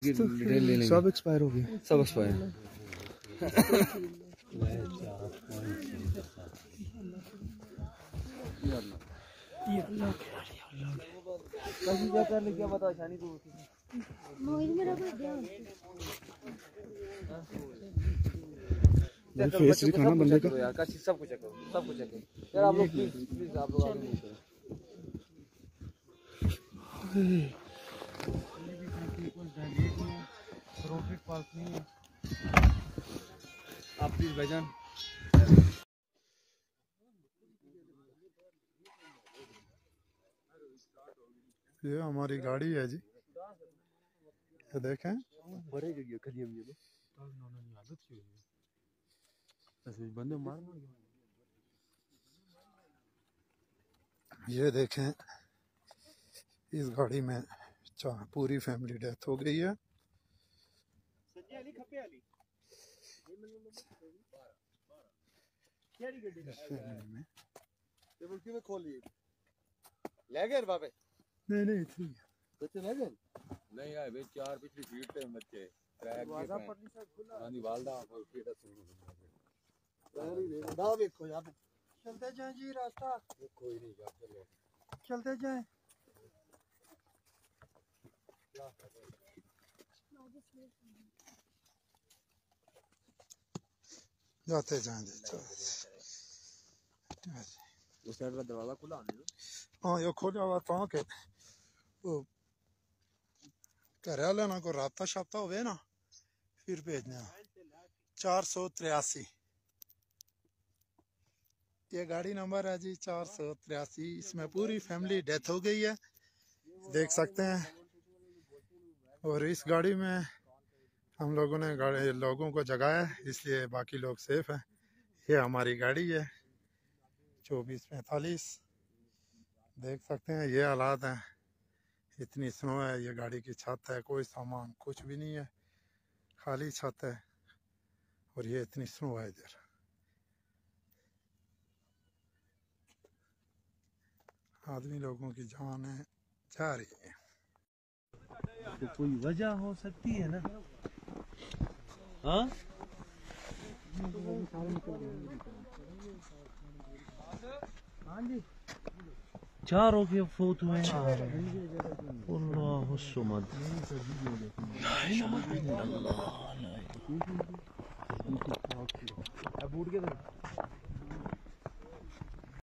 सब एक्सपायर हो गया, सब एक्सपायर। फेस दिखाना बंदे का यार, सब कुछ चेक करो, सब कुछ चेक करो यार। आप लोग प्लीज आप लोग आगे नहीं करो। आप प्लीज भाईजान, ये हमारी गाड़ी है जी, ये देखें। ये देखें, इस गाड़ी में पूरी फैमिली डेथ हो गई है। नहीं नहीं बच्चे ले गए नहीं यार, वे चार पिछली सीट पे बच्चे ट्रैक के रानी वालदा और सीट दाव देखो यहां पे चलते जाएं जी, रास्ता कोई नहीं यार, चलो चलते जाएं। जाते जाएं जी, उस साइड का दरवाजा खुला है। हाँ ये खोला हुआ था कि वो घर वाले ना को राब्ता शाब्ता हुए ना फिर भेजना। 483 ये गाड़ी नंबर है जी, 483। इसमें पूरी फैमिली डेथ हो गई है, देख सकते हैं। और इस गाड़ी में हम लोगों ने लोगों को जगाया इसलिए बाकी लोग सेफ हैं। ये हमारी गाड़ी है 2445, देख सकते हैं ये हालात हैं। इतनी स्नो है, ये गाड़ी की छत है, कोई सामान कुछ भी नहीं है, खाली छत है। और ये इतनी स्नो है इधर। आदमी लोगों की जान है जा रही है। तो कोई वजह हो सकती है ना? हाँ चारों के फोटो हैं। अल्लाह सुमद